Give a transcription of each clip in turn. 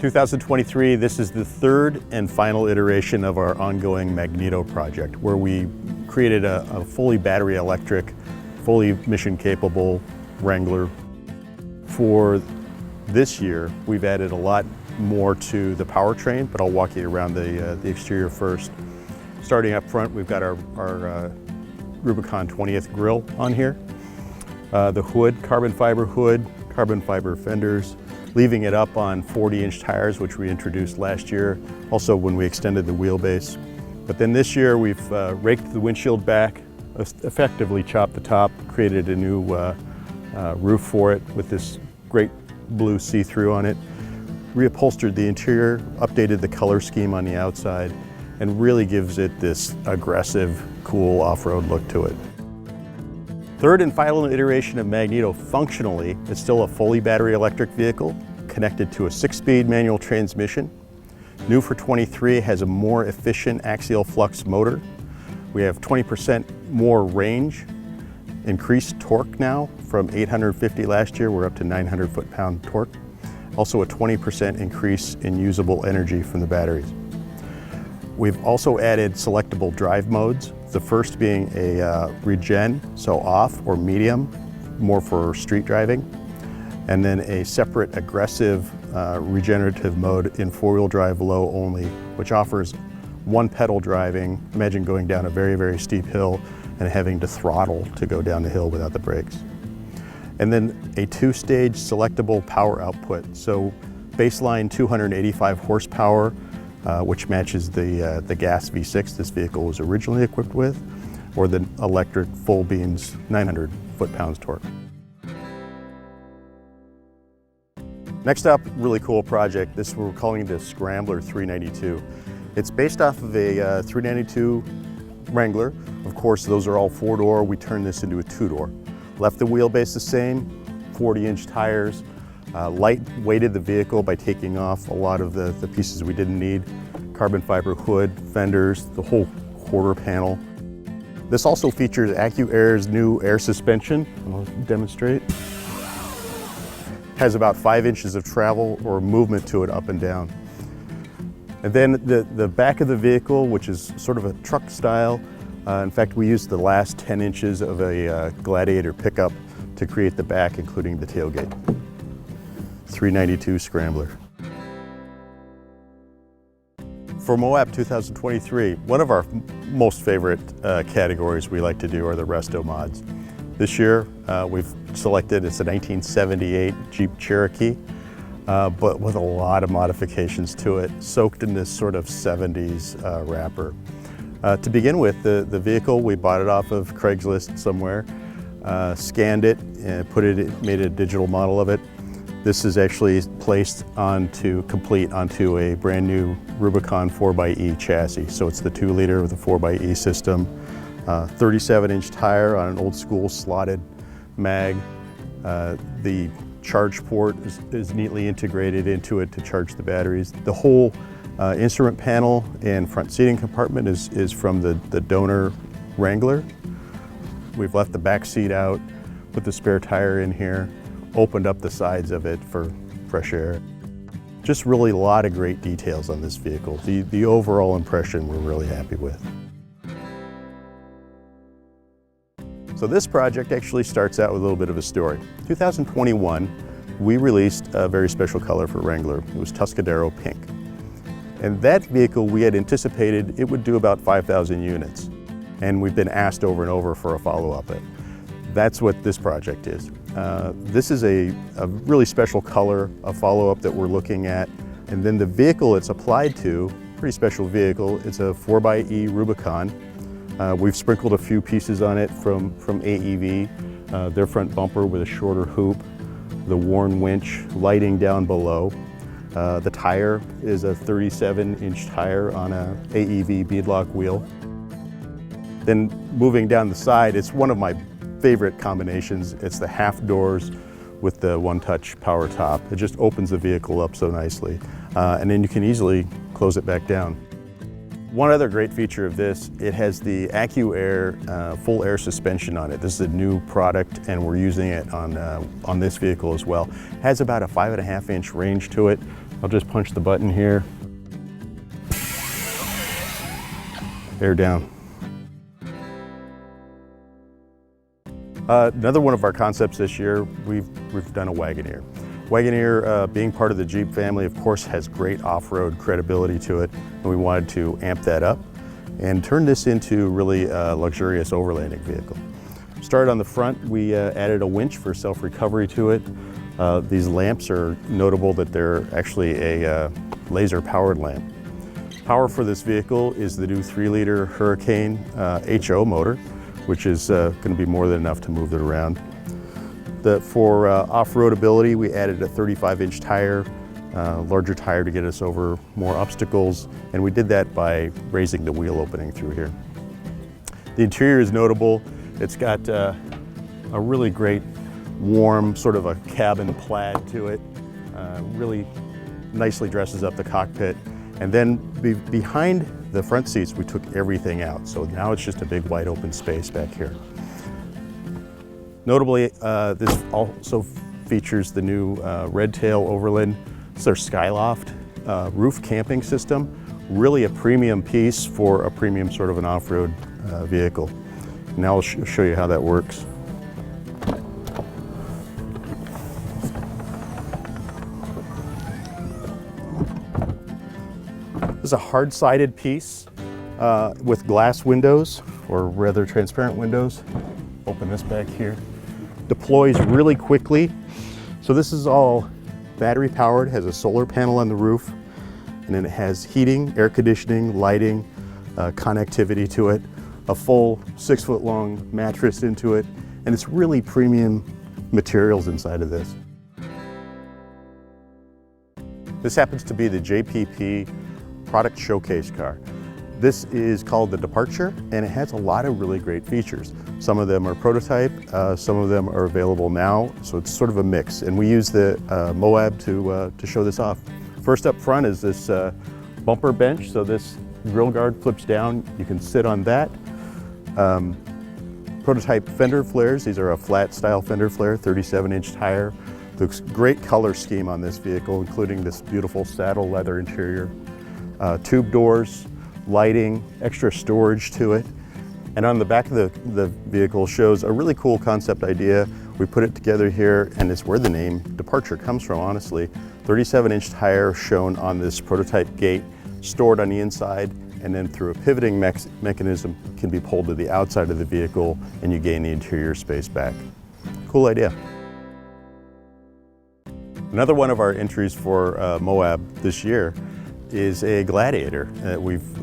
2023, this is the third and final iteration of our ongoing Magneto project, where we created a fully battery electric, fully mission capable Wrangler. For this year, we've added a lot more to the powertrain, but I'll walk you around the exterior first. Starting up front, we've got our Rubicon 20th grille on here. The hood, carbon fiber fenders, leaving it up on 40-inch tires, which we introduced last year, also when we extended the wheelbase. But then this year we've raked the windshield back, effectively chopped the top, created a new roof for it with this great blue see-through on it, reupholstered the interior, updated the color scheme on the outside, and really gives it this aggressive, cool off-road look to it. Third and final iteration of Magneto functionally is still a fully battery electric vehicle connected to a 6-speed manual transmission. New for 23 has a more efficient axial flux motor. We have 20% more range, increased torque now from 850 last year, we're up to 900 foot-pound torque. Also a 20% increase in usable energy from the batteries. We've also added selectable drive modes. The first being a regen, so off or medium, more for street driving. And then a separate aggressive regenerative mode in four-wheel drive low only, which offers one pedal driving. Imagine going down a very, very steep hill and having to throttle to go down the hill without the brakes. And then a two-stage selectable power output. So baseline 285 horsepower, which matches the gas V6 this vehicle was originally equipped with, or the electric full beams 900 foot-pounds torque. Next up, really cool project. This we're calling the Scrambler 392. It's based off of a 392 Wrangler. Of course, those are all four-door. We turned this into a two-door. Left the wheelbase the same, 40-inch tires. Light weighted the vehicle by taking off a lot of the pieces we didn't need. Carbon fiber hood, fenders, the whole quarter panel. This also features AccuAir's new air suspension. I'll demonstrate. Has about 5 inches of travel or movement to it up and down. And then the back of the vehicle, which is sort of a truck style. In fact, we used the last 10 inches of a Gladiator pickup to create the back, including the tailgate. 392 Scrambler. For Moab 2023, one of our most favorite categories we like to do are the resto mods. This year we've selected, it's a 1978 Jeep Cherokee, but with a lot of modifications to it, soaked in this sort of 70s wrapper. To begin with, the vehicle, we bought it off of Craigslist somewhere, scanned it, and made a digital model of it. This is actually placed complete onto a brand new Rubicon 4xe chassis. So it's the 2-liter with a 4xe system, 37-inch tire on an old school slotted mag. The charge port is neatly integrated into it to charge the batteries. The whole instrument panel and front seating compartment is from the donor Wrangler. We've left the back seat out, put the spare tire in here, opened up the sides of it for fresh air. Just really a lot of great details on this vehicle. The overall impression we're really happy with. So this project actually starts out with a little bit of a story. 2021, we released a very special color for Wrangler. It was Tuscadero Pink. And that vehicle, we had anticipated it would do about 5,000 units. And we've been asked over and over for a follow-up. That's what this project is. This is a really special color, a follow-up that we're looking at. And then the vehicle it's applied to, pretty special vehicle, it's a 4xe Rubicon. We've sprinkled a few pieces on it from AEV, their front bumper with a shorter hoop, the worn winch, lighting down below. The tire is a 37-inch tire on a AEV beadlock wheel. Then moving down the side, it's one of my favorite combinations. It's the half doors with the one-touch power top. It just opens the vehicle up so nicely. And then you can easily close it back down. One other great feature of this, it has the AccuAir full air suspension on it. This is a new product and we're using it on this vehicle as well. It has about a 5.5-inch range to it, I'll just punch the button here. Air down. Another one of our concepts this year, we've done a Wagoneer. Wagoneer, being part of the Jeep family, of course, has great off-road credibility to it, and we wanted to amp that up and turn this into really a luxurious overlanding vehicle. Started on the front, we added a winch for self-recovery to it. These lamps are notable that they're actually a laser-powered lamp. Power for this vehicle is the new 3-liter Hurricane HO motor, which is going to be more than enough to move it around. For off-road ability, we added a 35-inch tire, larger tire to get us over more obstacles, and we did that by raising the wheel opening through here. The interior is notable. It's got a really great warm sort of a cabin plaid to it. Really nicely dresses up the cockpit. And then behind the front seats, we took everything out. So now it's just a big wide open space back here. Notably, this also features the new Red Tail Overland. It's their Skyloft roof camping system. Really a premium piece for a premium sort of an off-road vehicle. Now I'll show you how that works. This is a hard-sided piece with glass windows, or rather transparent windows. Open this back here. Deploys really quickly. So this is all battery powered, has a solar panel on the roof, and then it has heating, air conditioning, lighting, connectivity to it, a full 6-foot-long mattress into it, and it's really premium materials inside of this. This happens to be the JPP product showcase car. This is called the Departure, and it has a lot of really great features. Some of them are prototype, some of them are available now, so it's sort of a mix. And we use the Moab to show this off. First up front is this bumper bench, so this grill guard flips down. You can sit on that. Prototype fender flares. These are a flat style fender flare, 37-inch tire. Looks great color scheme on this vehicle, including this beautiful saddle leather interior. Tube doors, lighting, extra storage to it. And on the back of the vehicle shows a really cool concept idea. We put it together here, and it's where the name Departure comes from, honestly. 37-inch tire shown on this prototype gate, stored on the inside, and then through a pivoting mechanism can be pulled to the outside of the vehicle, and you gain the interior space back. Cool idea. Another one of our entries for Moab this year is a Gladiator that we've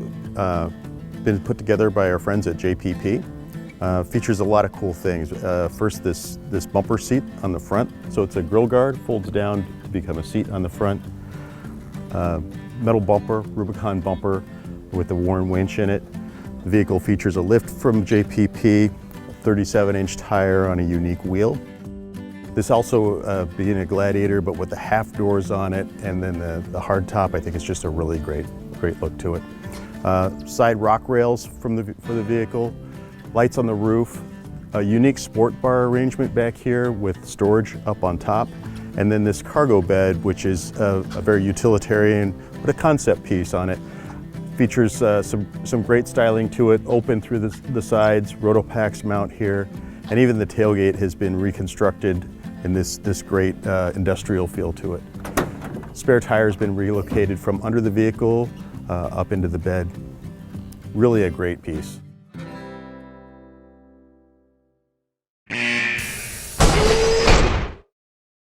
been put together by our friends at JPP. Features a lot of cool things. First, this bumper seat on the front. So it's a grill guard, folds down to become a seat on the front. Metal bumper, Rubicon bumper with a worn winch in it. The vehicle features a lift from JPP, 37-inch tire on a unique wheel. This also being a Gladiator, but with the half doors on it, and then the hard top, I think it's just a really great look to it. Side rock rails for the vehicle, lights on the roof, a unique sport bar arrangement back here with storage up on top, and then this cargo bed, which is a very utilitarian, but a concept piece on it. Features some great styling to it, open through the sides, Rotopax mount here, and even the tailgate has been reconstructed in this great industrial feel to it. Spare tire has been relocated from under the vehicle up into the bed. Really a great piece.